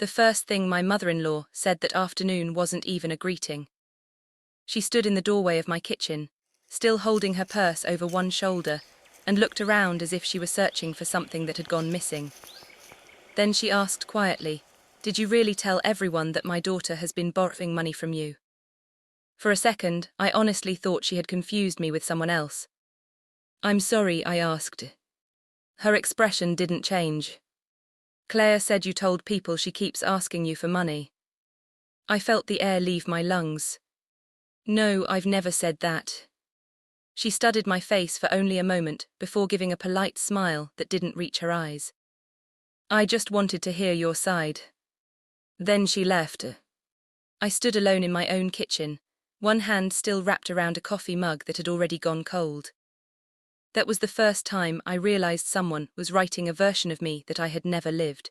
The first thing my mother-in-law said that afternoon wasn't even a greeting. She stood in the doorway of my kitchen, still holding her purse over one shoulder, and looked around as if she were searching for something that had gone missing. Then she asked quietly, "Did you really tell everyone that my daughter has been borrowing money from you?" For a second, I honestly thought she had confused me with someone else. "I'm sorry," I asked. Her expression didn't change. "Claire said you told people she keeps asking you for money." I felt the air leave my lungs. "No, I've never said that." She studied my face for only a moment before giving a polite smile that didn't reach her eyes. "I just wanted to hear your side." Then she left. I stood alone in my own kitchen, one hand still wrapped around a coffee mug that had already gone cold. That was the first time I realized someone was writing a version of me that I had never lived.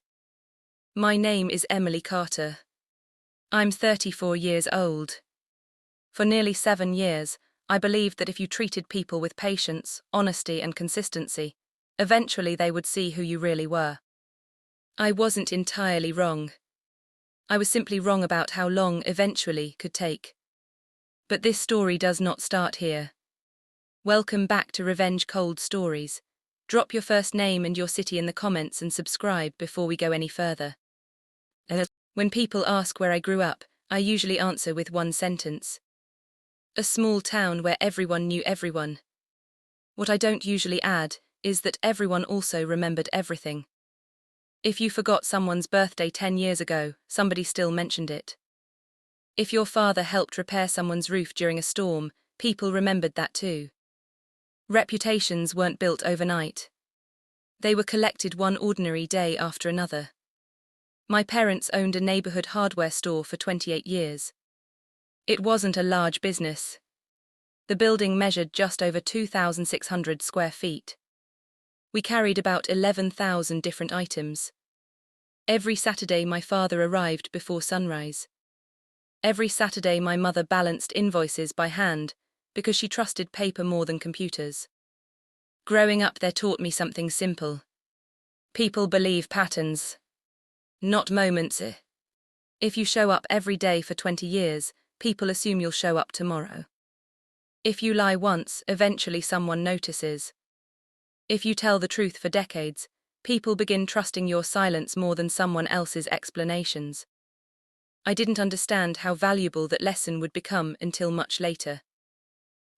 My name is Emily Carter. I'm 34 years old. For nearly 7 years, I believed that if you treated people with patience, honesty, and consistency, eventually they would see who you really were. I wasn't entirely wrong. I was simply wrong about how long eventually could take. But this story does not start here. Welcome back to Revenge Cold Stories. Drop your first name and your city in the comments and subscribe before we go any further. When people ask where I grew up, I usually answer with one sentence. A small town where everyone knew everyone. What I don't usually add is that everyone also remembered everything. If you forgot someone's birthday 10 years ago, somebody still mentioned it. If your father helped repair someone's roof during a storm, people remembered that too. Reputations weren't built overnight. They were collected one ordinary day after another. My parents owned a neighborhood hardware store for 28 years. It wasn't a large business. The building measured just over 2,600 square feet. We carried about 11,000 different items. Every Saturday my father arrived before sunrise. Every Saturday my mother balanced invoices by hand because she trusted paper more than computers. Growing up there taught me something simple. People believe patterns, not moments. If you show up every day for 20 years, people assume you'll show up tomorrow. If you lie once, eventually someone notices. If you tell the truth for decades, people begin trusting your silence more than someone else's explanations. I didn't understand how valuable that lesson would become until much later.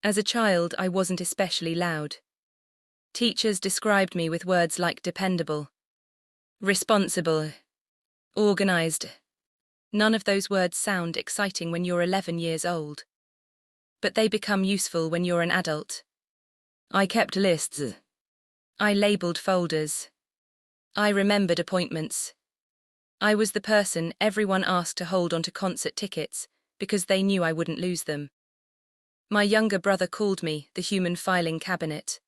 As a child, I wasn't especially loud. Teachers described me with words like dependable, responsible, organized. None of those words sound exciting when you're 11 years old. But they become useful when you're an adult. I kept lists. I labeled folders. I remembered appointments. I was the person everyone asked to hold onto concert tickets because they knew I wouldn't lose them. My younger brother called me the human filing cabinet.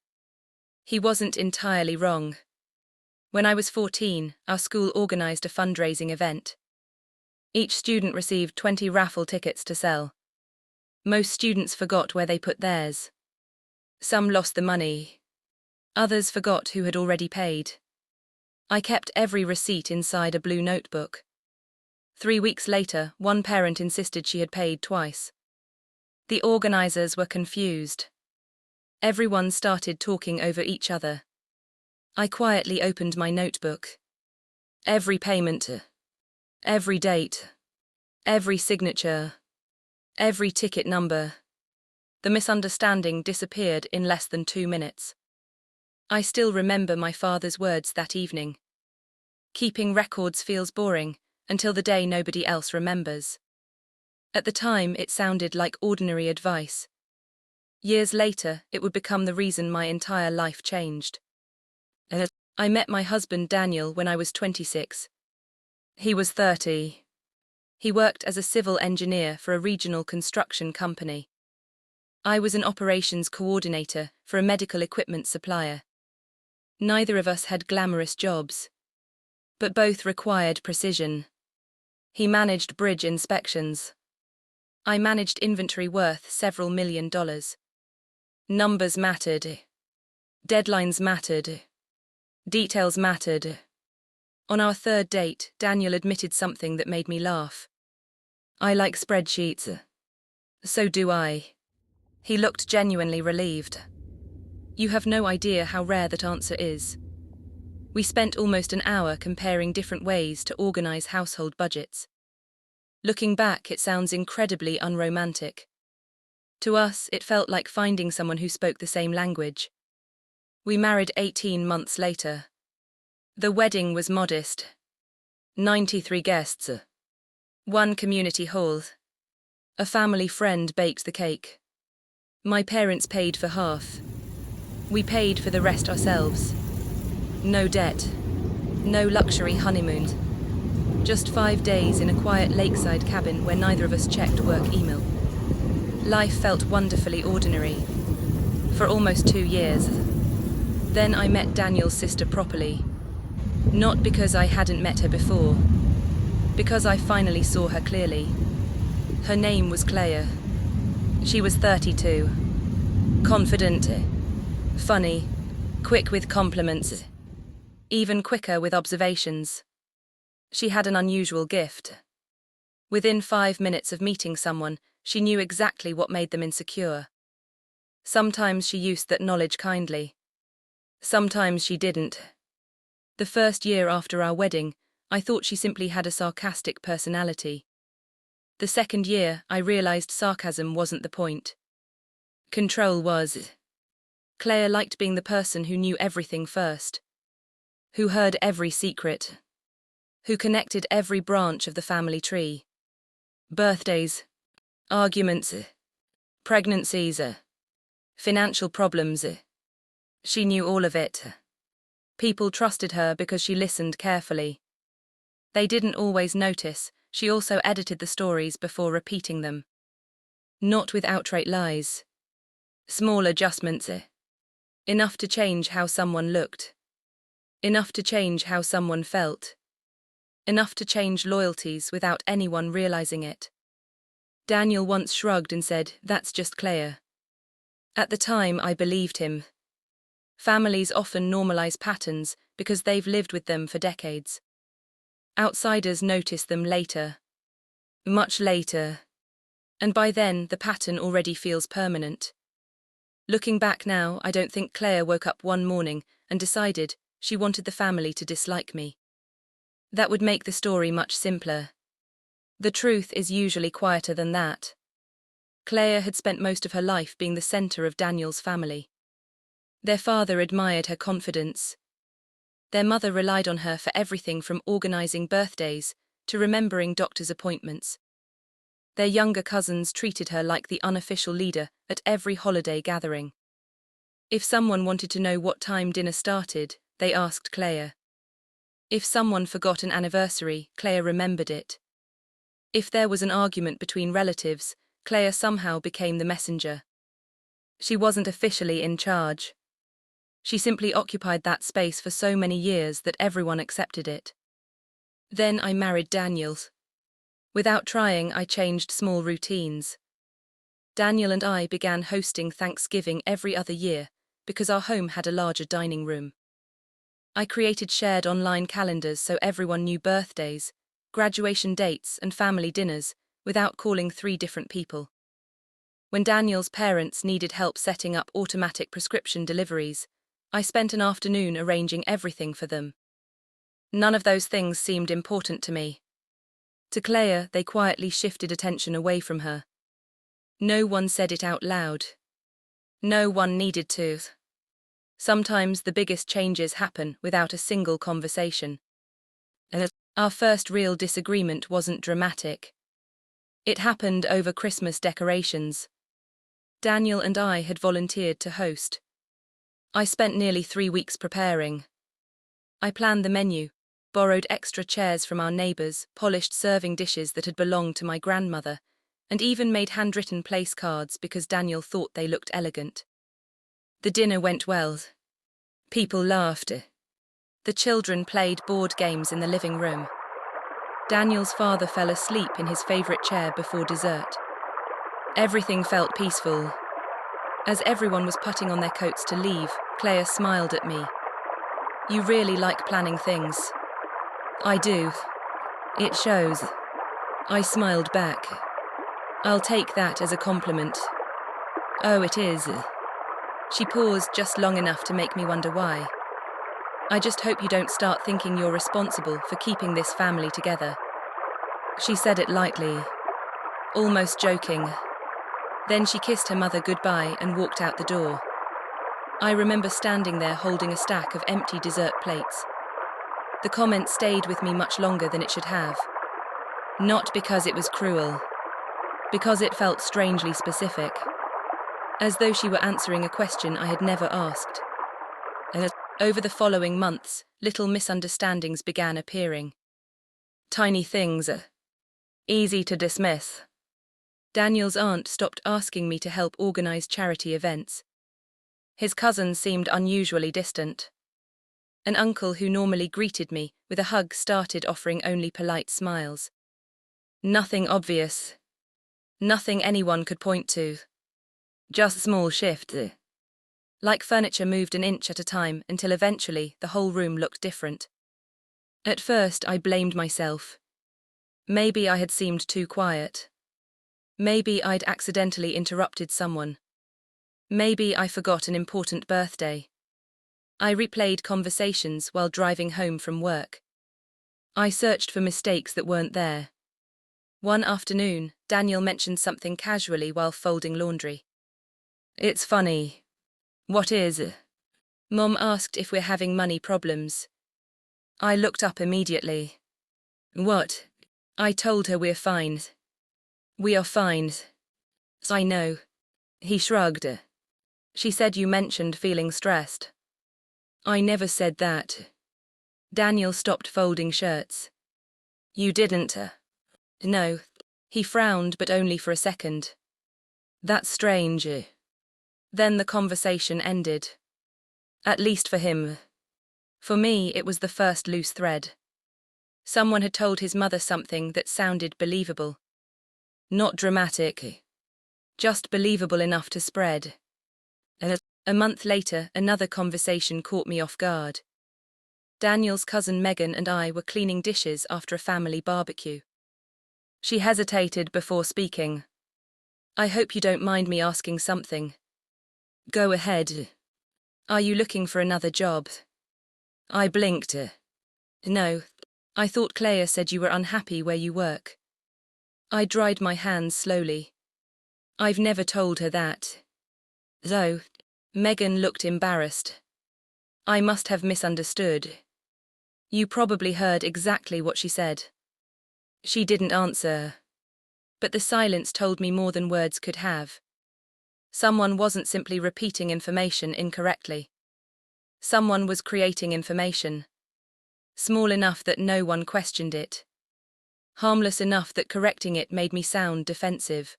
He wasn't entirely wrong. When I was 14, our school organized a fundraising event. Each student received 20 raffle tickets to sell. Most students forgot where they put theirs. Some lost the money. Others forgot who had already paid. I kept every receipt inside a blue notebook. 3 weeks later, one parent insisted she had paid twice. The organizers were confused. Everyone started talking over each other. I quietly opened my notebook. Every payment, every date, every signature, every ticket number. The misunderstanding disappeared in less than 2 minutes. I still remember my father's words that evening. Keeping records feels boring until the day nobody else remembers. At the time, it sounded like ordinary advice. Years later, it would become the reason my entire life changed. I met my husband Daniel when I was 26. He was 30. He worked as a civil engineer for a regional construction company. I was an operations coordinator for a medical equipment supplier. Neither of us had glamorous jobs, but both required precision. He managed bridge inspections. I managed inventory worth several $1,000,000. Numbers mattered. Deadlines mattered. Details mattered. On our third date, Daniel admitted something that made me laugh. I like spreadsheets. So do I. He looked genuinely relieved. You have no idea how rare that answer is. We spent almost an hour comparing different ways to organize household budgets. Looking back, it sounds incredibly unromantic. To us, it felt like finding someone who spoke the same language. We married 18 months later. The wedding was modest. 93 guests. One community hall. A family friend baked the cake. My parents paid for half. We paid for the rest ourselves. No debt. No luxury honeymoons. Just 5 days in a quiet lakeside cabin where neither of us checked work email. Life felt wonderfully ordinary. For almost 2 years. Then I met Daniel's sister properly. Not because I hadn't met her before. Because I finally saw her clearly. Her name was Claire. She was 32. Confident. Funny. Quick with compliments. Even quicker with observations. She had an unusual gift. Within 5 minutes of meeting someone, she knew exactly what made them insecure. Sometimes she used that knowledge kindly. Sometimes she didn't. The first year after our wedding, I thought she simply had a sarcastic personality. The second year, I realized sarcasm wasn't the point. Control was. Claire liked being the person who knew everything first. Who heard every secret. Who connected every branch of the family tree. Birthdays. Arguments. Pregnancies. Financial problems. She knew all of it. People trusted her because she listened carefully. They didn't always notice, she also edited the stories before repeating them. Not with outright lies. Small adjustments. Enough to change how someone looked. Enough to change how someone felt. Enough to change loyalties without anyone realizing it. Daniel once shrugged and said, "That's just Claire." At the time, I believed him. Families often normalize patterns because they've lived with them for decades. Outsiders notice them later. Much later. And by then, the pattern already feels permanent. Looking back now, I don't think Claire woke up one morning and decided she wanted the family to dislike me. That would make the story much simpler. The truth is usually quieter than that. Claire had spent most of her life being the center of Daniel's family. Their father admired her confidence. Their mother relied on her for everything from organizing birthdays to remembering doctor's appointments. Their younger cousins treated her like the unofficial leader at every holiday gathering. If someone wanted to know what time dinner started, they asked Claire. If someone forgot an anniversary, Claire remembered it. If there was an argument between relatives, Claire somehow became the messenger. She wasn't officially in charge. She simply occupied that space for so many years that everyone accepted it. Then I married Daniel. Without trying, I changed small routines. Daniel and I began hosting Thanksgiving every other year because our home had a larger dining room. I created shared online calendars so everyone knew birthdays, graduation dates, and family dinners without calling 3 different people. When Daniel's parents needed help setting up automatic prescription deliveries, I spent an afternoon arranging everything for them. None of those things seemed important to me. To Claire, they quietly shifted attention away from her. No one said it out loud. No one needed to. Sometimes the biggest changes happen without a single conversation. Our first real disagreement wasn't dramatic. It happened over Christmas decorations. Daniel and I had volunteered to host. I spent nearly 3 weeks preparing. I planned the menu, borrowed extra chairs from our neighbors, polished serving dishes that had belonged to my grandmother, and even made handwritten place cards because Daniel thought they looked elegant. The dinner went well. People laughed. The children played board games in the living room. Daniel's father fell asleep in his favorite chair before dessert. Everything felt peaceful. As everyone was putting on their coats to leave, Claire smiled at me. "You really like planning things." I do. It shows. I smiled back. I'll take that as a compliment. Oh, it is. She paused just long enough to make me wonder why. I just hope you don't start thinking you're responsible for keeping this family together. She said it lightly, almost joking. Then she kissed her mother goodbye and walked out the door. I remember standing there holding a stack of empty dessert plates. The comment stayed with me much longer than it should have. Not because it was cruel, because it felt strangely specific, as though she were answering a question I had never asked. Over the following months, little misunderstandings began appearing. Tiny things, easy to dismiss. Daniel's aunt stopped asking me to help organize charity events. His cousin seemed unusually distant. An uncle who normally greeted me with a hug started offering only polite smiles. Nothing obvious. Nothing anyone could point to. Just small shifts. Like furniture moved an inch at a time until eventually the whole room looked different. At first I blamed myself. Maybe I had seemed too quiet. Maybe I'd accidentally interrupted someone. Maybe I forgot an important birthday. I replayed conversations while driving home from work. I searched for mistakes that weren't there. One afternoon, Daniel mentioned something casually while folding laundry. It's funny. What is? Mom asked if we're having money problems. I looked up immediately. What? I told her we're fine. We are fine. I know. He shrugged. She said you mentioned feeling stressed. I never said that. Daniel stopped folding shirts. You didn't? No. He frowned, but only for a second. That's strange. Then the conversation ended. At least for him. For me, it was the first loose thread. Someone had told his mother something that sounded believable. Not dramatic. Just believable enough to spread. A month later, another conversation caught me off guard. Daniel's cousin Megan and I were cleaning dishes after a family barbecue. She hesitated before speaking. I hope you don't mind me asking something. Go ahead. Are you looking for another job? I blinked. No. I thought Clea said you were unhappy where you work. I dried my hands slowly. I've never told her that. Though, Megan looked embarrassed. I must have misunderstood. You probably heard exactly what she said. She didn't answer. But the silence told me more than words could have. Someone wasn't simply repeating information incorrectly. Someone was creating information. Small enough that no one questioned it. Harmless enough that correcting it made me sound defensive.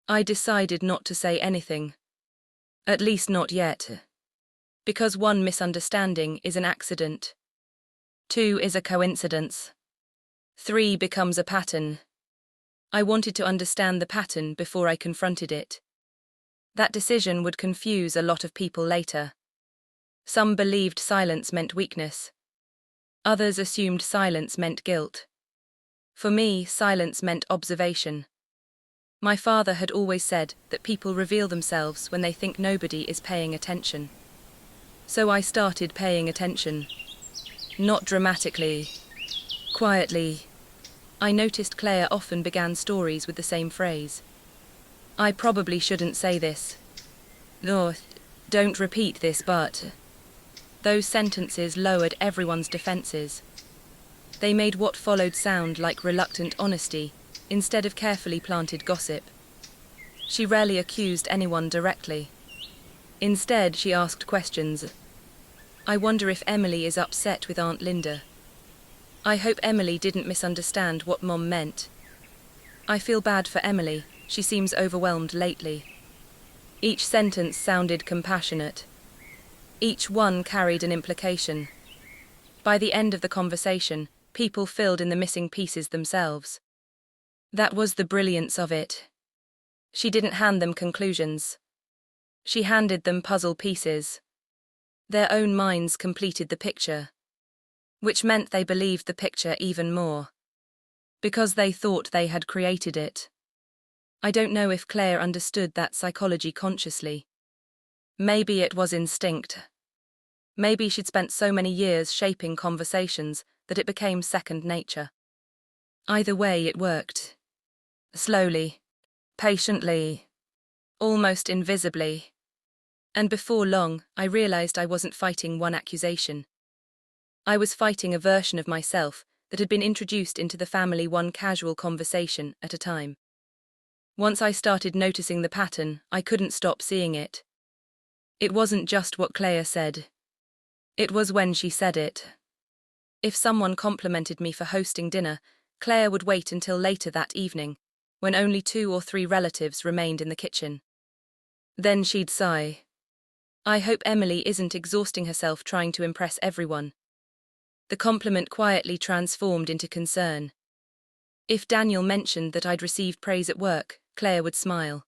I decided not to say anything. At least not yet. Because one misunderstanding is an accident. 2 is a coincidence. 3 becomes a pattern. I wanted to understand the pattern before I confronted it. That decision would confuse a lot of people later. Some believed silence meant weakness. Others assumed silence meant guilt. For me, silence meant observation. My father had always said that people reveal themselves when they think nobody is paying attention. So I started paying attention. Not dramatically. Quietly. I noticed Clea often began stories with the same phrase. I probably shouldn't say this. No, don't repeat this, but... Those sentences lowered everyone's defenses. They made what followed sound like reluctant honesty, instead of carefully planted gossip. She rarely accused anyone directly. Instead, she asked questions. I wonder if Emily is upset with Aunt Linda. I hope Emily didn't misunderstand what Mom meant. I feel bad for Emily, she seems overwhelmed lately. Each sentence sounded compassionate. Each one carried an implication. By the end of the conversation, people filled in the missing pieces themselves. That was the brilliance of it. She didn't hand them conclusions. She handed them puzzle pieces. Their own minds completed the picture. which meant they believed the picture even more. Because they thought they had created it. I don't know if Claire understood that psychology consciously. Maybe it was instinct. Maybe she'd spent so many years shaping conversations that it became second nature. Either way, it worked. Slowly, patiently, almost invisibly. And before long, I realized I wasn't fighting one accusation. I was fighting a version of myself that had been introduced into the family one casual conversation at a time. Once I started noticing the pattern, I couldn't stop seeing it. It wasn't just what Claire said. It was when she said it. If someone complimented me for hosting dinner, Claire would wait until later that evening, when only 2 or 3 relatives remained in the kitchen. Then she'd sigh. I hope Emily isn't exhausting herself trying to impress everyone. The compliment quietly transformed into concern. If Daniel mentioned that I'd received praise at work, Claire would smile.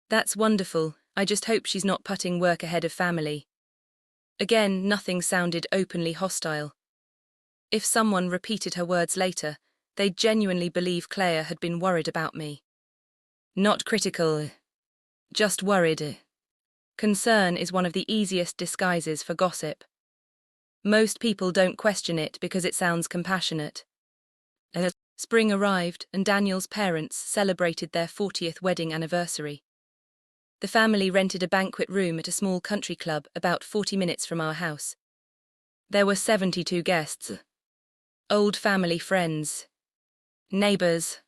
That's wonderful, I just hope she's not putting work ahead of family. Again, nothing sounded openly hostile. If someone repeated her words later, they'd genuinely believe Claire had been worried about me. Not critical. Just worried. Concern is one of the easiest disguises for gossip. Most people don't question it because it sounds compassionate. Spring arrived and Daniel's parents celebrated their 40th wedding anniversary. The family rented a banquet room at a small country club about 40 minutes from our house. There were 72 guests. Old family friends. Neighbors.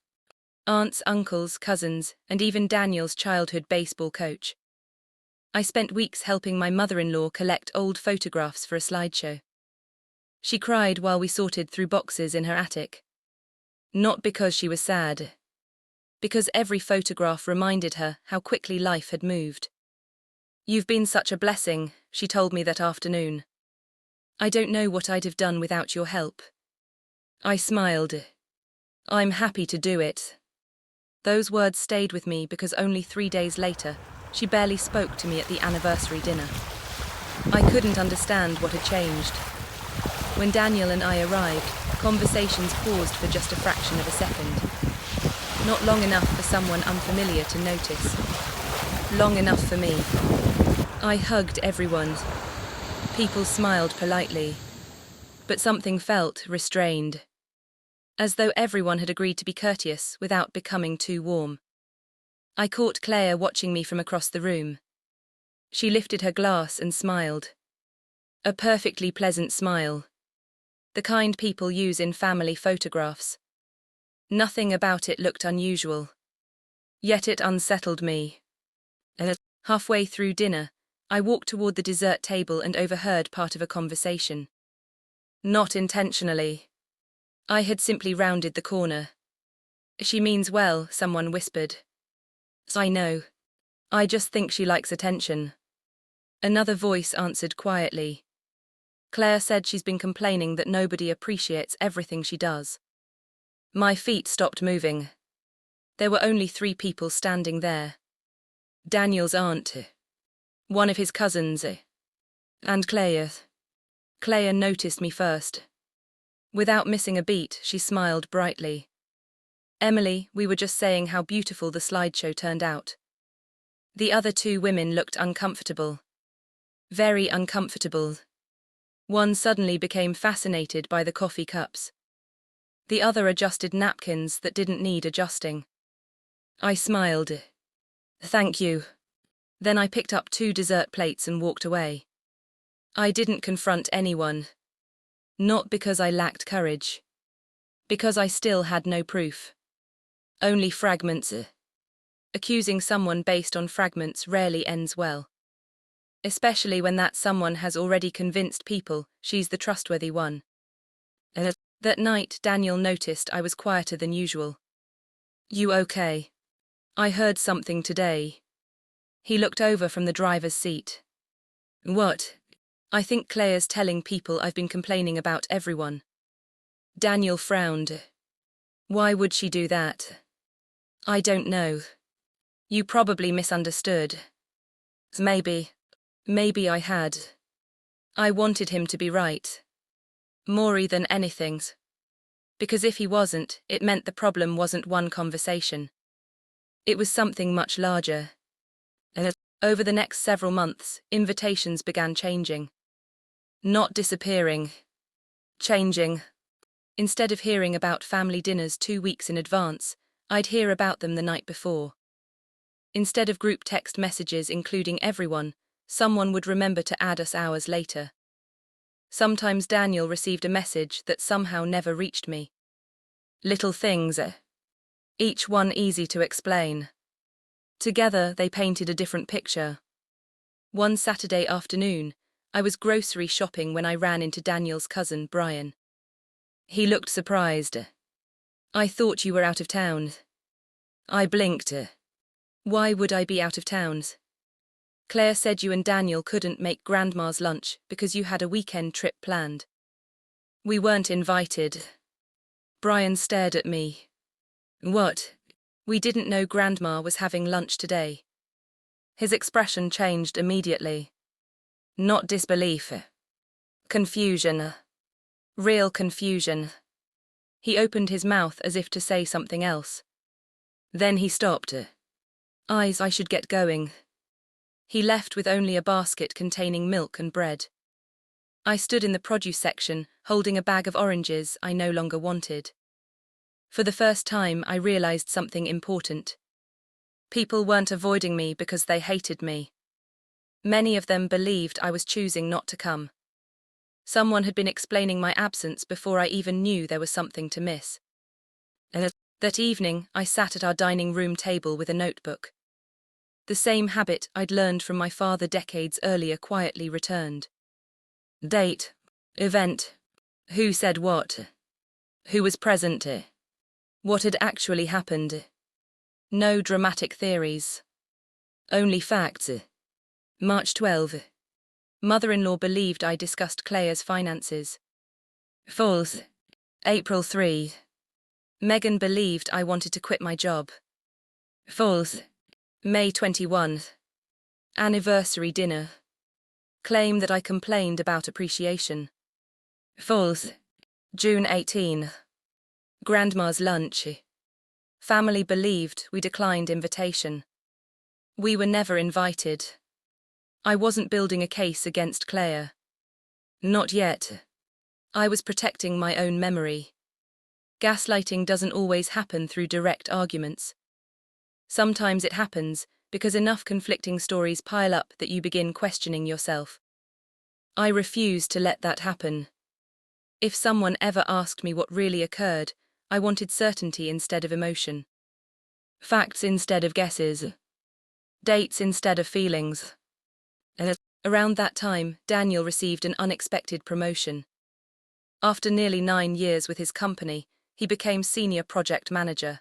Aunts, uncles, cousins, and even Daniel's childhood baseball coach. I spent weeks helping my mother-in-law collect old photographs for a slideshow. She cried while we sorted through boxes in her attic. Not because she was sad. Because every photograph reminded her how quickly life had moved. You've been such a blessing, she told me that afternoon. I don't know what I'd have done without your help. I smiled. I'm happy to do it. Those words stayed with me because only 3 days later, she barely spoke to me at the anniversary dinner. I couldn't understand what had changed. When Daniel and I arrived, conversations paused for just a fraction of a second. Not long enough for someone unfamiliar to notice. Long enough for me. I hugged everyone. People smiled politely. But something felt restrained. As though everyone had agreed to be courteous without becoming too warm. I caught Claire watching me from across the room. She lifted her glass and smiled. A perfectly pleasant smile. The kind people use in family photographs. Nothing about it looked unusual. Yet it unsettled me. Halfway through dinner, I walked toward the dessert table and overheard part of a conversation. Not intentionally. I had simply rounded the corner. She means well, someone whispered. I know. I just think she likes attention. Another voice answered quietly. Claire said she's been complaining that nobody appreciates everything she does. My feet stopped moving. There were only 3 people standing there. Daniel's aunt, one of his cousins, and Claire. Claire noticed me first. Without missing a beat, she smiled brightly. Emily, we were just saying how beautiful the slideshow turned out. The other 2 women looked uncomfortable. Very uncomfortable. One suddenly became fascinated by the coffee cups. The other adjusted napkins that didn't need adjusting. I smiled. Thank you. Then I picked up 2 dessert plates and walked away. I didn't confront anyone. Not because I lacked courage. Because I still had no proof. Only fragments. Accusing someone based on fragments rarely ends well. Especially when that someone has already convinced people she's the trustworthy one. That night, Daniel noticed I was quieter than usual. You okay? I heard something today. He looked over from the driver's seat. What? I think Claire's telling people I've been complaining about everyone. Daniel frowned. Why would she do that? I don't know. You probably misunderstood. Maybe I had. I wanted him to be right. More than anything. Because if he wasn't, it meant the problem wasn't one conversation. It was something much larger. And over the next several months, invitations began changing. Not disappearing. Changing. Instead of hearing about family dinners 2 weeks in advance, I'd hear about them the night before. Instead of group text messages including everyone, someone would remember to add us hours later. Sometimes Daniel received a message that somehow never reached me. Little things, each one easy to explain. Together, they painted a different picture. One Saturday afternoon, I was grocery shopping when I ran into Daniel's cousin, Brian. He looked surprised. "I thought you were out of town." I blinked. "Why would I be out of town?" "Claire said you and Daniel couldn't make Grandma's lunch because you had a weekend trip planned." "We weren't invited." Brian stared at me. "What? We didn't know Grandma was having lunch today." His expression changed immediately. Not disbelief. Confusion. Real confusion. He opened his mouth as if to say something else. Then he stopped. I should get going." He left with only a basket containing milk and bread. I stood in the produce section, holding a bag of oranges I no longer wanted. For the first time, I realized something important. People weren't avoiding me because they hated me. Many of them believed I was choosing not to come. Someone had been explaining my absence before I even knew there was something to miss. That evening, I sat at our dining room table with a notebook. The same habit I'd learned from my father decades earlier quietly returned. Date. Event. Who said what? Who was present? What had actually happened? No dramatic theories. Only facts. March 12. Mother-in-law believed I discussed Claire's finances. False. April 3. Megan believed I wanted to quit my job. False. May 21. Anniversary dinner. Claim that I complained about appreciation. False. June 18. Grandma's lunch. Family believed we declined invitation. We were never invited. I wasn't building a case against Claire. Not yet. I was protecting my own memory. Gaslighting doesn't always happen through direct arguments. Sometimes it happens because enough conflicting stories pile up that you begin questioning yourself. I refused to let that happen. If someone ever asked me what really occurred, I wanted certainty instead of emotion. Facts instead of guesses. Dates instead of feelings. Around that time, Daniel received an unexpected promotion. After nearly 9 years with his company, he became senior project manager.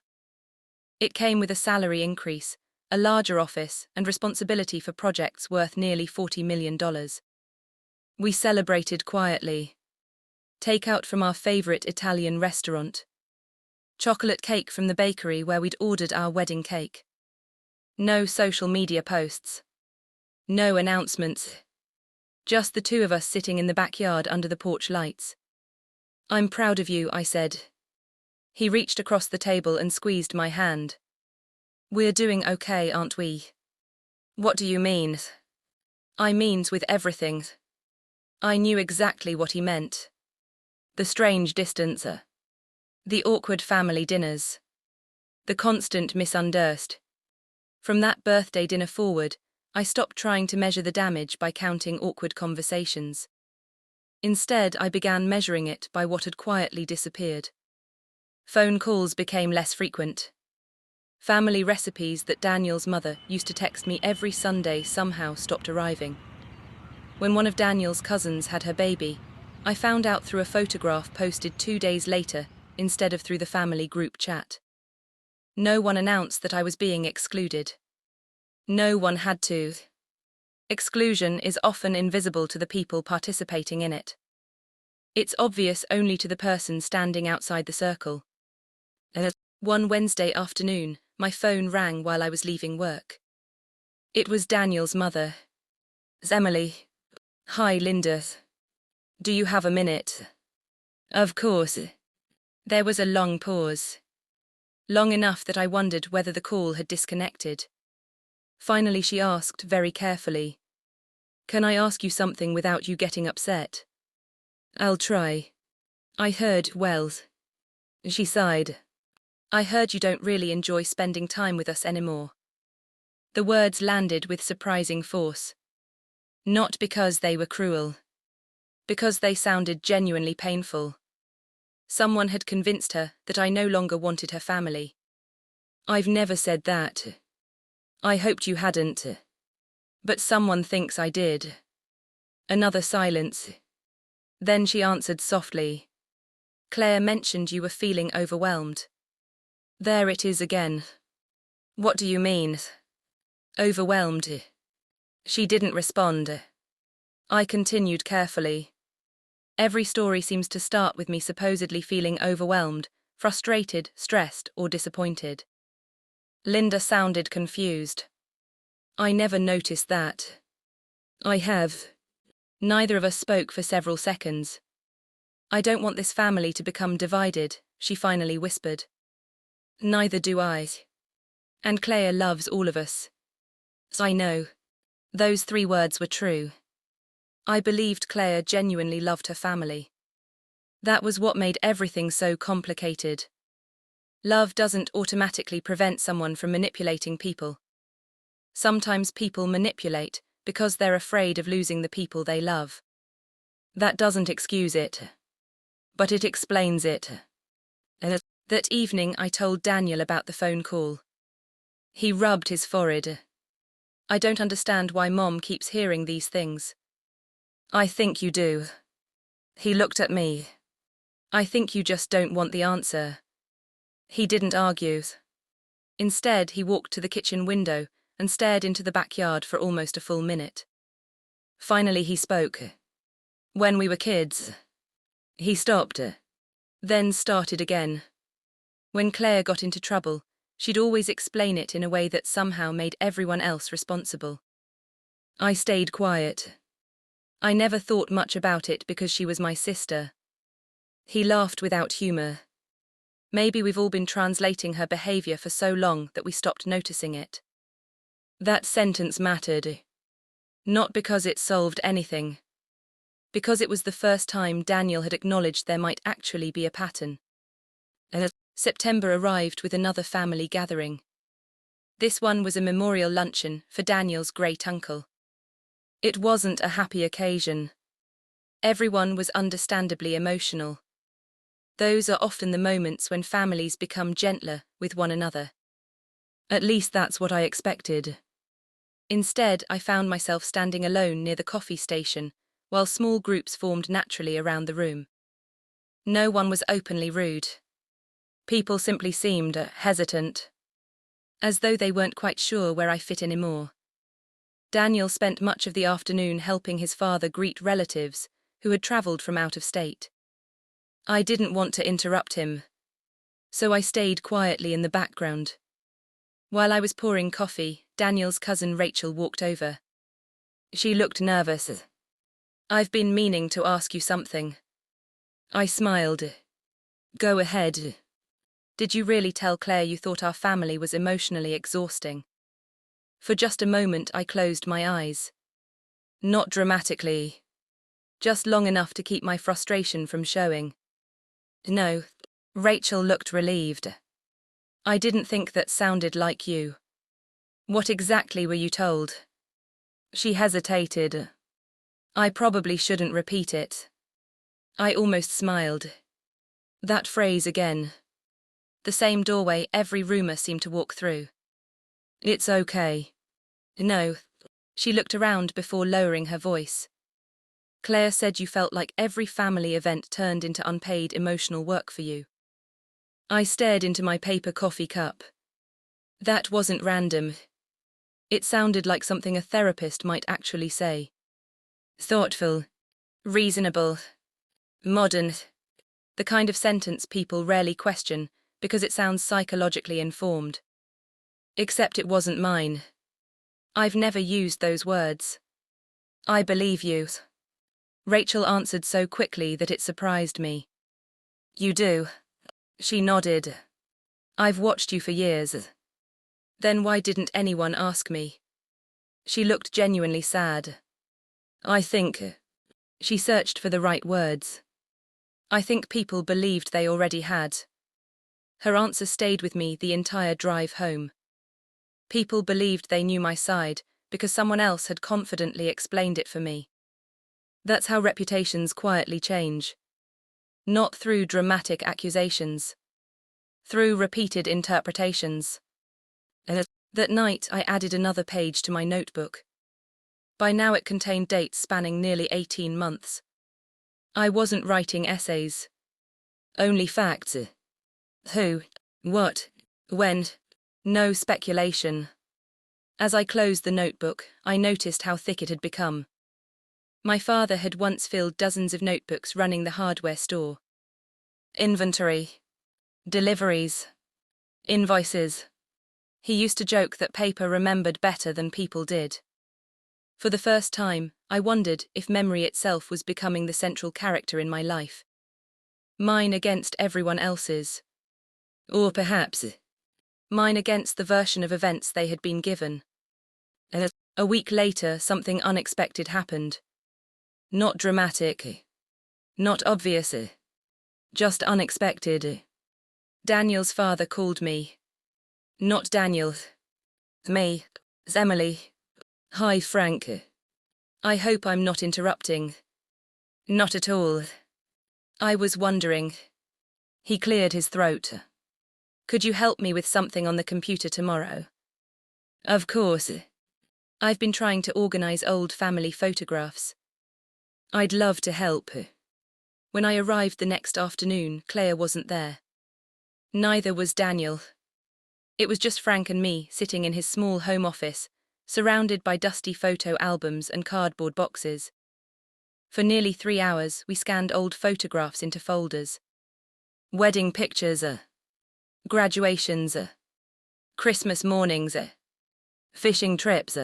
It came with a salary increase, a larger office, and responsibility for projects worth nearly $40 million. We celebrated quietly. Takeout from our favorite Italian restaurant. Chocolate cake from the bakery where we'd ordered our wedding cake. No social media posts. No announcements. Just the two of us sitting in the backyard under the porch lights. "I'm proud of you," I said. He reached across the table and squeezed my hand. "We're doing okay, aren't we?" "What do you mean?" "I means with everything." I knew exactly what he meant. The strange distance. The awkward family dinners. The constant misunderstanding. From that birthday dinner forward, I stopped trying to measure the damage by counting awkward conversations. Instead, I began measuring it by what had quietly disappeared. Phone calls became less frequent. Family recipes that Daniel's mother used to text me every Sunday somehow stopped arriving. When one of Daniel's cousins had her baby, I found out through a photograph posted 2 days later instead of through the family group chat. No one announced that I was being excluded. No one had to. Exclusion is often invisible to the people participating in it. It's obvious only to the person standing outside the circle. One Wednesday afternoon, my phone rang while I was leaving work. It was Daniel's mother. "Emily." "Hi, Linda. Do you have a minute?" Of course. There was a long pause. Long enough that I wondered whether the call had disconnected. Finally she asked very carefully, "Can I ask you something without you getting upset?" "I'll try." "I heard, well," she sighed. "I heard you don't really enjoy spending time with us anymore." The words landed with surprising force. Not because they were cruel. Because they sounded genuinely painful. Someone had convinced her that I no longer wanted her family. "I've never said that. I hoped you hadn't. But someone thinks I did." Another silence. Then she answered softly, "Claire mentioned you were feeling overwhelmed." There it is again. "What do you mean?" "Overwhelmed." She didn't respond. I continued carefully. "Every story seems to start with me supposedly feeling overwhelmed, frustrated, stressed, or disappointed." Linda sounded confused. "I never noticed that." "I have." Neither of us spoke for several seconds. "I don't want this family to become divided," she finally whispered. "Neither do I. And Claire loves all of us." I know. Those 3 words were true. I believed Claire genuinely loved her family. That was what made everything so complicated. Love doesn't automatically prevent someone from manipulating people. Sometimes people manipulate because they're afraid of losing the people they love. That doesn't excuse it. But it explains it. That evening I told Daniel about the phone call. He rubbed his forehead. "I don't understand why Mom keeps hearing these things." "I think you do." He looked at me. "I think you just don't want the answer." He didn't argue. Instead, he walked to the kitchen window and stared into the backyard for almost a full minute. Finally he spoke. "When we were kids." He stopped, then started again. When Claire got into trouble, she'd always explain it in a way that somehow made everyone else responsible. I stayed quiet. I never thought much about it because she was my sister. He laughed without humor. "Maybe we've all been translating her behavior for so long that we stopped noticing it." That sentence mattered. Not because it solved anything. Because it was the first time Daniel had acknowledged there might actually be a pattern. September arrived with another family gathering. This one was a memorial luncheon for Daniel's great uncle. It wasn't a happy occasion. Everyone was understandably emotional. Those are often the moments when families become gentler with one another. At least that's what I expected. Instead, I found myself standing alone near the coffee station, while small groups formed naturally around the room. No one was openly rude. People simply seemed hesitant, as though they weren't quite sure where I fit anymore. Daniel spent much of the afternoon helping his father greet relatives who had traveled from out of state. I didn't want to interrupt him, so I stayed quietly in the background. While I was pouring coffee, Daniel's cousin Rachel walked over. She looked nervous. "I've been meaning to ask you something." I smiled. "Go ahead." "Did you really tell Claire you thought our family was emotionally exhausting?" For just a moment I closed my eyes. Not dramatically. Just long enough to keep my frustration from showing. "No." Rachel looked relieved. "I didn't think that sounded like you." "What exactly were you told?" She hesitated. "I probably shouldn't repeat it." I almost smiled. That phrase again. The same doorway every rumor seemed to walk through. "It's okay." "No." She looked around before lowering her voice. "Claire said you felt like every family event turned into unpaid emotional work for you." I stared into my paper coffee cup. That wasn't random. It sounded like something a therapist might actually say. Thoughtful. Reasonable. Modern. The kind of sentence people rarely question because it sounds psychologically informed. Except it wasn't mine. I've never used those words. "I believe you." Rachel answered so quickly that it surprised me. You do. She nodded. I've watched you for years. Then why didn't anyone ask me? She looked genuinely sad. I think. She searched for the right words. I think people believed they already had. Her answer stayed with me the entire drive home. People believed they knew my side because someone else had confidently explained it for me. That's how reputations quietly change. Not through dramatic accusations. Through repeated interpretations. That night I added another page to my notebook. By now it contained dates spanning nearly 18 months. I wasn't writing essays. Only facts. Who, what, when, no speculation. As I closed the notebook, I noticed how thick it had become. My father had once filled dozens of notebooks running the hardware store. Inventory. Deliveries. Invoices. He used to joke that paper remembered better than people did. For the first time, I wondered if memory itself was becoming the central character in my life. Mine against everyone else's. Or perhaps, mine against the version of events they had been given. A week later, something unexpected happened. Not dramatic. Not obvious. Just unexpected. Daniel's father called me. Not Daniel. Me. Emily. Hi, Frank. I hope I'm not interrupting. Not at all. I was wondering. He cleared his throat. Could you help me with something on the computer tomorrow? Of course. I've been trying to organize old family photographs. I'd love to help. When I arrived the next afternoon, Claire wasn't there. Neither was Daniel. It was just Frank and me sitting in his small home office, surrounded by dusty photo albums and cardboard boxes. For nearly 3 hours, we scanned old photographs into folders. Wedding pictures, graduations, Christmas mornings, fishing trips,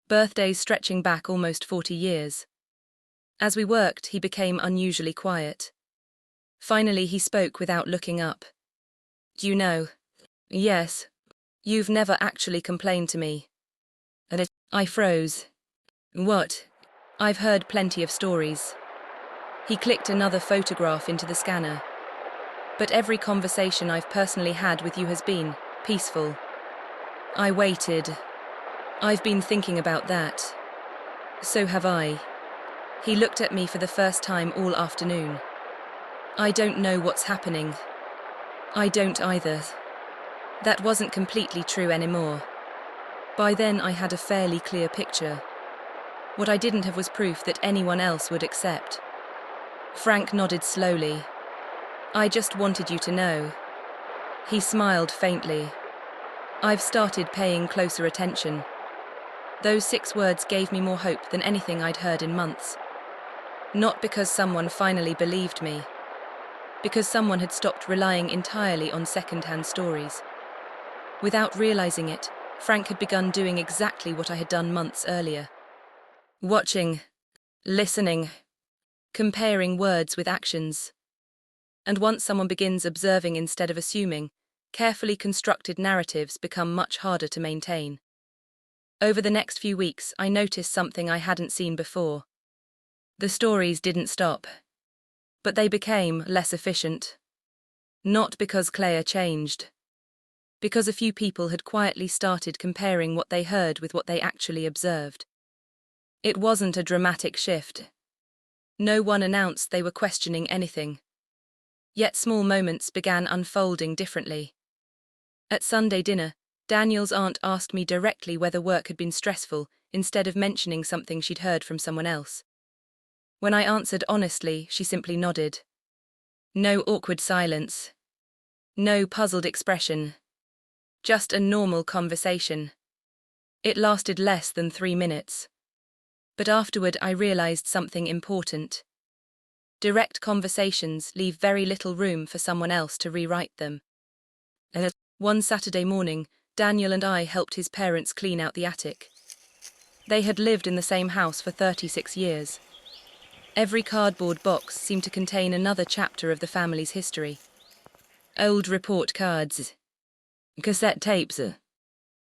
birthdays stretching back almost 40 years. As we worked, he became unusually quiet. Finally, he spoke without looking up. You know. Yes. You've never actually complained to me. I froze. What? I've heard plenty of stories. He clicked another photograph into the scanner. But every conversation I've personally had with you has been peaceful. I waited. I've been thinking about that. So have I. He looked at me for the first time all afternoon. I don't know what's happening. I don't either. That wasn't completely true anymore. By then I had a fairly clear picture. What I didn't have was proof that anyone else would accept. Frank nodded slowly. I just wanted you to know. He smiled faintly. I've started paying closer attention. Those 6 words gave me more hope than anything I'd heard in months. Not because someone finally believed me. Because someone had stopped relying entirely on second-hand stories. Without realizing it, Frank had begun doing exactly what I had done months earlier. Watching, listening, comparing words with actions. And once someone begins observing instead of assuming, carefully constructed narratives become much harder to maintain. Over the next few weeks, I noticed something I hadn't seen before. The stories didn't stop. But they became less efficient. Not because Claire changed. Because a few people had quietly started comparing what they heard with what they actually observed. It wasn't a dramatic shift. No one announced they were questioning anything. Yet small moments began unfolding differently. At Sunday dinner, Daniel's aunt asked me directly whether work had been stressful, instead of mentioning something she'd heard from someone else. When I answered honestly, she simply nodded. No awkward silence. No puzzled expression. Just a normal conversation. It lasted less than 3 minutes. But afterward I realized something important. Direct conversations leave very little room for someone else to rewrite them. One Saturday morning, Daniel and I helped his parents clean out the attic. They had lived in the same house for 36 years. Every cardboard box seemed to contain another chapter of the family's history. Old report cards, cassette tapes,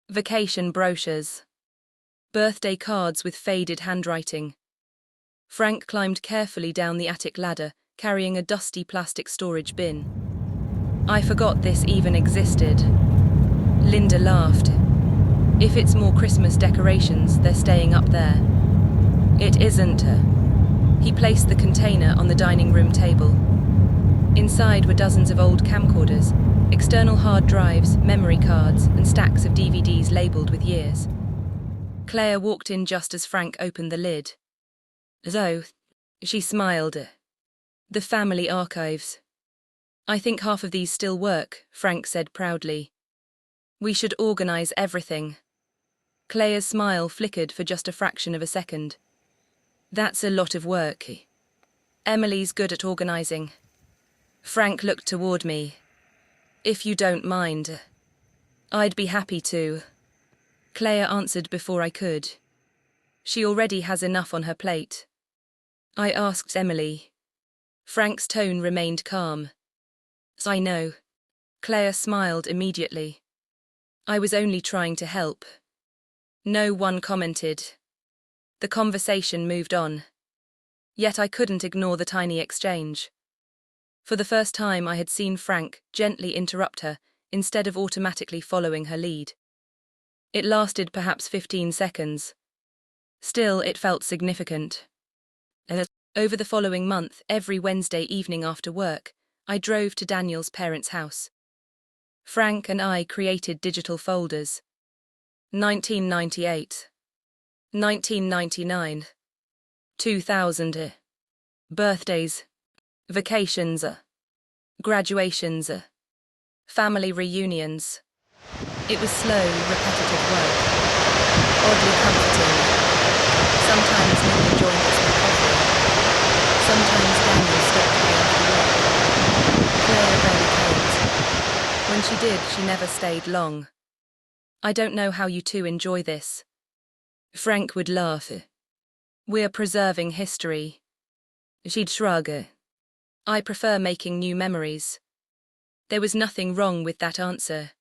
vacation brochures, birthday cards with faded handwriting. Frank climbed carefully down the attic ladder, carrying a dusty plastic storage bin. I forgot this even existed. Linda laughed. If it's more Christmas decorations, they're staying up there. It isn't. He placed the container on the dining room table. Inside were dozens of old camcorders, external hard drives, memory cards, and stacks of DVDs labeled with years. Claire walked in just as Frank opened the lid. So, she smiled. The family archives. I think half of these still work, Frank said proudly. We should organize everything. Claire's smile flickered for just a fraction of a second. That's a lot of work. Emily's good at organizing. Frank looked toward me. If you don't mind. I'd be happy to. Claire answered before I could. She already has enough on her plate. I asked Emily. Frank's tone remained calm. I know. Claire smiled immediately. I was only trying to help. No one commented. The conversation moved on. Yet I couldn't ignore the tiny exchange. For the first time I had seen Frank gently interrupt her instead of automatically following her lead. It lasted perhaps 15 seconds. Still, it felt significant. Over the following month, every Wednesday evening after work, I drove to Daniel's parents' house. Frank and I created digital folders. 1998. 1999. 2000. Birthdays. Vacations. Graduations. Family reunions. It was slow, repetitive work. Oddly comforting. Sometimes Linda joined us for coffee. Sometimes Daniel stopped me after work. Claire barely came. When she did, she never stayed long. I don't know how you two enjoy this. Frank would laugh. We're preserving history. She'd shrug. I prefer making new memories. There was nothing wrong with that answer.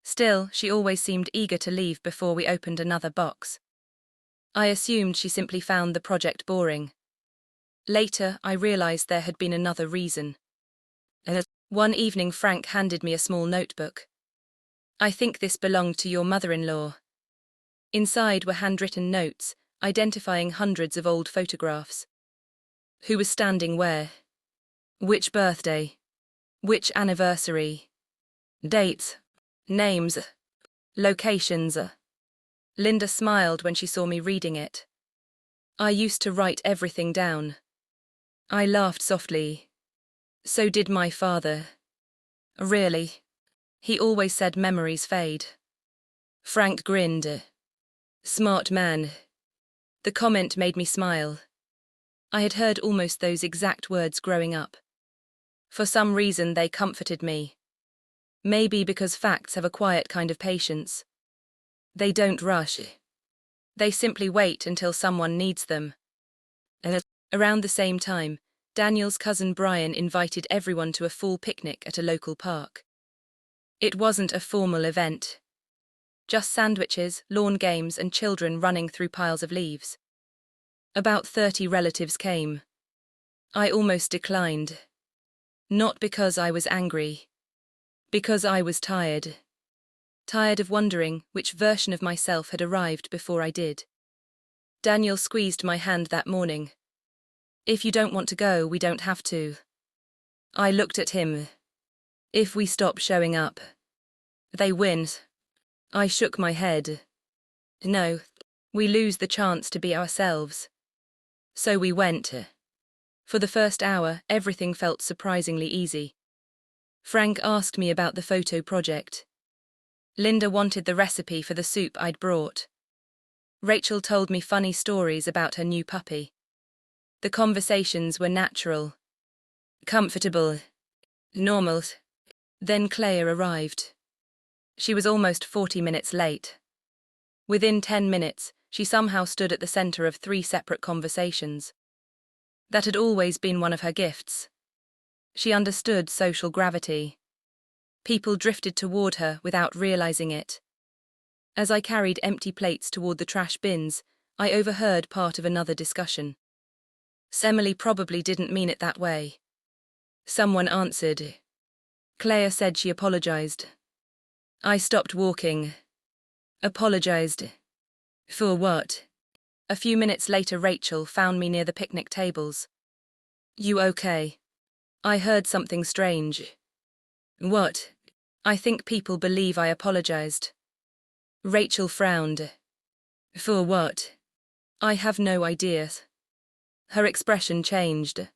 Still, she always seemed eager to leave before we opened another box. I assumed she simply found the project boring. Later, I realized there had been another reason. One evening, Frank handed me a small notebook. I think this belonged to your mother-in-law. Inside were handwritten notes, identifying hundreds of old photographs. Who was standing where? Which birthday? Which anniversary? Dates? Names? Locations? Linda smiled when she saw me reading it. I used to write everything down. I laughed softly. So did my father. Really? He always said memories fade. Frank grinned. Smart man. The comment made me smile. I had heard almost those exact words growing up. For some reason they comforted me. Maybe because facts have a quiet kind of patience. They don't rush. They simply wait until someone needs them. Around the same time, Daniel's cousin Brian invited everyone to a fall picnic at a local park. It wasn't a formal event. Just sandwiches, lawn games, and children running through piles of leaves. About 30 relatives came. I almost declined. Not because I was angry. Because I was tired. Tired of wondering which version of myself had arrived before I did. Daniel squeezed my hand that morning. If you don't want to go, we don't have to. I looked at him. If we stop showing up, they win. I shook my head. No, we lose the chance to be ourselves. So we went. For the first hour, everything felt surprisingly easy. Frank asked me about the photo project. Linda wanted the recipe for the soup I'd brought. Rachel told me funny stories about her new puppy. The conversations were natural, comfortable, normal. Then Claire arrived. She was almost 40 minutes late. Within 10 minutes, she somehow stood at the center of 3 separate conversations. That had always been one of her gifts. She understood social gravity. People drifted toward her without realizing it. As I carried empty plates toward the trash bins, I overheard part of another discussion. Emily probably didn't mean it that way. Someone answered. Claire said she apologized. I stopped walking. Apologized. For what? A few minutes later, Rachel found me near the picnic tables. You okay? I heard something strange. What? I think people believe I apologized. Rachel frowned. For what? I have no idea. Her expression changed.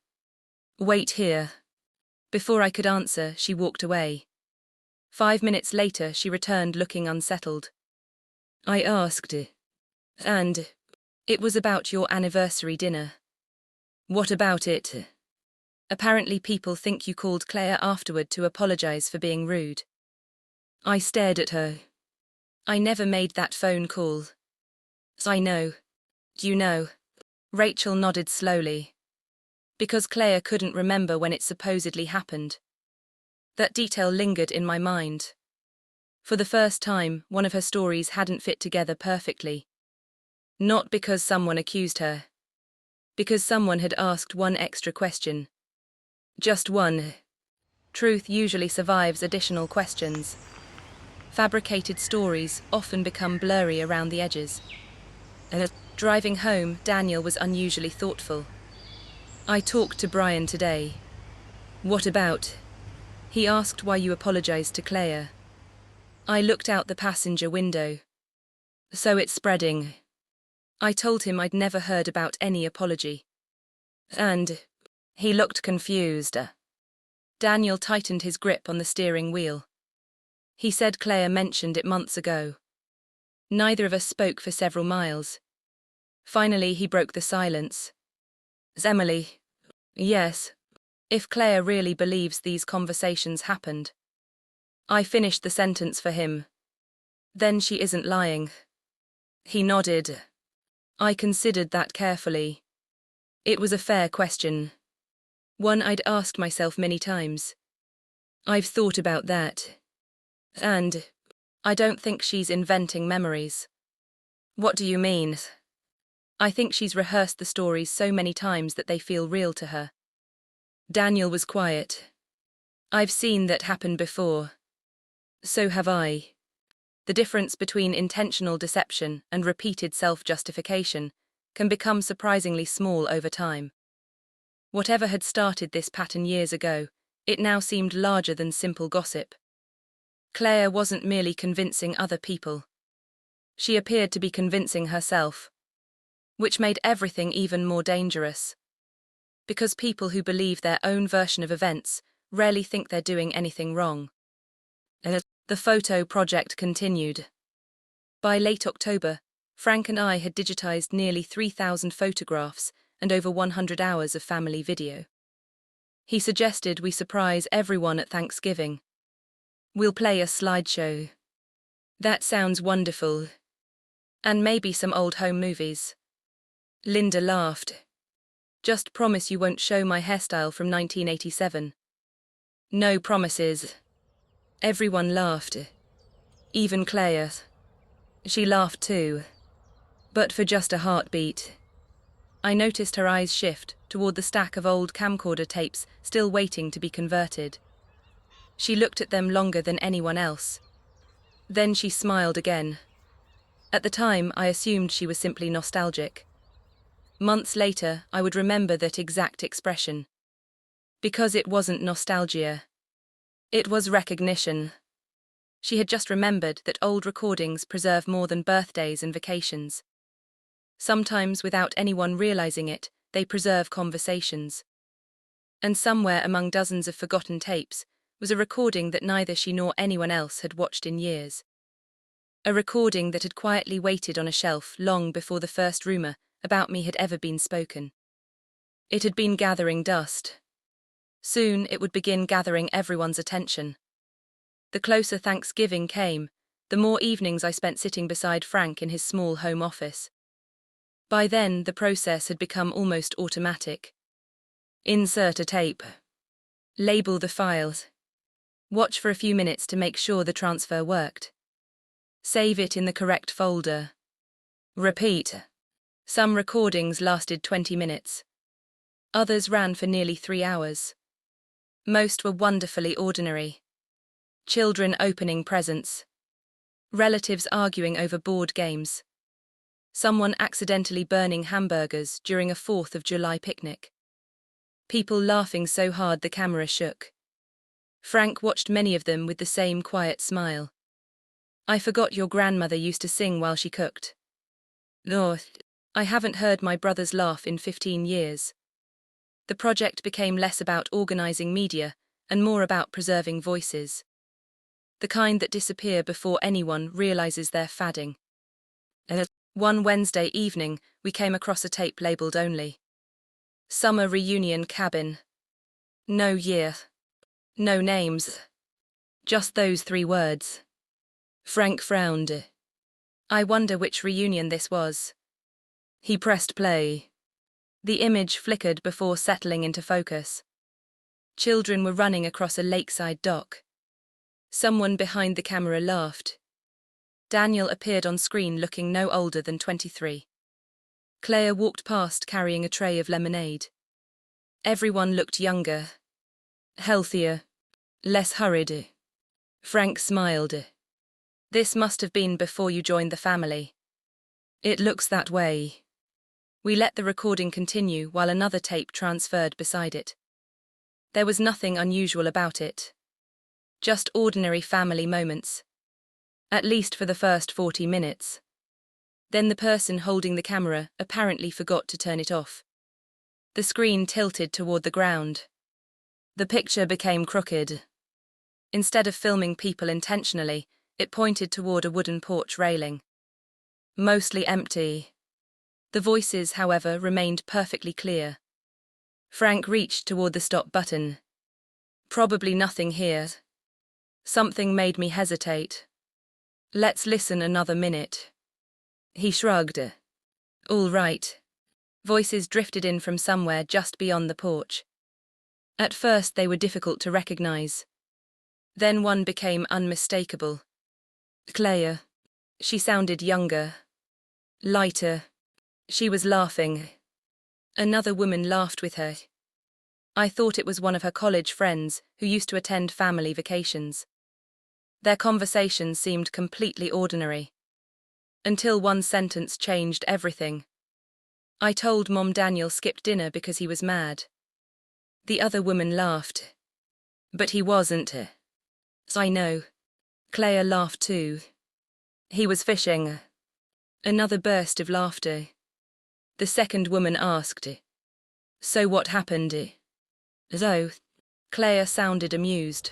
Wait here. Before I could answer, she walked away. 5 minutes later, she returned looking unsettled. I asked. And it was about your anniversary dinner. What about it? Apparently people think you called Claire afterward to apologize for being rude. I stared at her. I never made that phone call. I know. You know. Rachel nodded slowly. Because Claire couldn't remember when it supposedly happened. That detail lingered in my mind. For the first time, one of her stories hadn't fit together perfectly. Not because someone accused her. Because someone had asked one extra question. Just one. Truth usually survives additional questions. Fabricated stories often become blurry around the edges. Driving home, Daniel was unusually thoughtful. I talked to Brian today. What about? He asked why you apologized to Claire. I looked out the passenger window. So it's spreading. I told him I'd never heard about any apology. And he looked confused. Daniel tightened his grip on the steering wheel. He said Claire mentioned it months ago. Neither of us spoke for several miles. Finally, he broke the silence. Emily. Yes. If Claire really believes these conversations happened. I finished the sentence for him. Then she isn't lying. He nodded. I considered that carefully. It was a fair question. One I'd asked myself many times. I've thought about that. And I don't think she's inventing memories. What do you mean? I think she's rehearsed the stories so many times that they feel real to her. Daniel was quiet. I've seen that happen before. So have I. The difference between intentional deception and repeated self-justification can become surprisingly small over time. Whatever had started this pattern years ago, it now seemed larger than simple gossip. Claire wasn't merely convincing other people. She appeared to be convincing herself. Which made everything even more dangerous. Because people who believe their own version of events rarely think they're doing anything wrong. The photo project continued. By late October, Frank and I had digitized nearly 3,000 photographs and over 100 hours of family video. He suggested we surprise everyone at Thanksgiving. We'll play a slideshow. That sounds wonderful. And maybe some old home movies. Linda laughed. Just promise you won't show my hairstyle from 1987. No promises. Everyone laughed. Even Claire. She laughed too. But for just a heartbeat. I noticed her eyes shift toward the stack of old camcorder tapes still waiting to be converted. She looked at them longer than anyone else. Then she smiled again. At the time, I assumed she was simply nostalgic. Months later, I would remember that exact expression. Because it wasn't nostalgia. It was recognition. She had just remembered that old recordings preserve more than birthdays and vacations. Sometimes, without anyone realizing it, they preserve conversations. And somewhere among dozens of forgotten tapes was a recording that neither she nor anyone else had watched in years. A recording that had quietly waited on a shelf long before the first rumor about me had ever been spoken. It had been gathering dust. Soon it would begin gathering everyone's attention. The closer Thanksgiving came, the more evenings I spent sitting beside Frank in his small home office. By then, the process had become almost automatic. Insert a tape. Label the files. Watch for a few minutes to make sure the transfer worked. Save it in the correct folder. Repeat. Some recordings lasted 20 minutes. Others ran for nearly 3 hours. Most were wonderfully ordinary. Children opening presents. Relatives arguing over board games. Someone accidentally burning hamburgers during a 4th of July picnic. People laughing so hard the camera shook. Frank watched many of them with the same quiet smile. I forgot your grandmother used to sing while she cooked. Lord, I haven't heard my brothers laugh in 15 years. The project became less about organizing media and more about preserving voices. The kind that disappear before anyone realizes they're fadding. One Wednesday evening, we came across a tape labeled only. Summer Reunion Cabin. No year. No names. Just those 3 words. Frank frowned. I wonder which reunion this was. He pressed play. The image flickered before settling into focus. Children were running across a lakeside dock. Someone behind the camera laughed. Daniel appeared on screen looking no older than 23. Claire walked past carrying a tray of lemonade. Everyone looked younger, healthier, less hurried. Frank smiled. This must have been before you joined the family. It looks that way. We let the recording continue while another tape transferred beside it. There was nothing unusual about it. Just ordinary family moments. At least for the first 40 minutes. Then the person holding the camera apparently forgot to turn it off. The screen tilted toward the ground. The picture became crooked. Instead of filming people intentionally, it pointed toward a wooden porch railing. Mostly empty. The voices, however, remained perfectly clear. Frank reached toward the stop button. Probably nothing here. Something made me hesitate. Let's listen another minute. He shrugged. All right. Voices drifted in from somewhere just beyond the porch. At first they were difficult to recognize. Then one became unmistakable. Claire. She sounded younger. Lighter. She was laughing. Another woman laughed with her. I thought it was one of her college friends who used to attend family vacations. Their conversation seemed completely ordinary. Until one sentence changed everything. I told Mom Daniel skipped dinner because he was mad. The other woman laughed. But he wasn't. I know. Claire laughed too. He was fishing. Another burst of laughter. The second woman asked. So what happened? So, Claire sounded amused.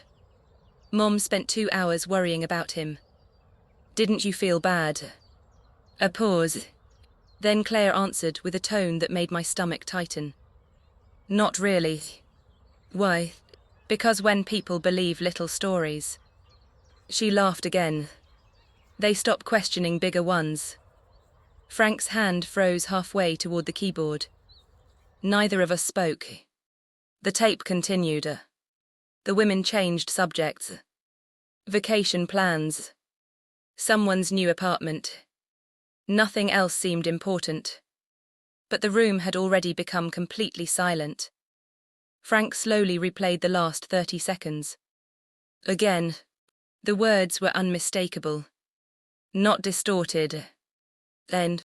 Mom spent 2 hours worrying about him. Didn't you feel bad? A pause. Then Claire answered with a tone that made my stomach tighten. Not really. Why? Because when people believe little stories. She laughed again. They stop questioning bigger ones. Frank's hand froze halfway toward the keyboard. Neither of us spoke. The tape continued. The women changed subjects. Vacation plans. Someone's new apartment. Nothing else seemed important. But the room had already become completely silent. Frank slowly replayed the last 30 seconds. Again. The words were unmistakable. Not distorted. Then,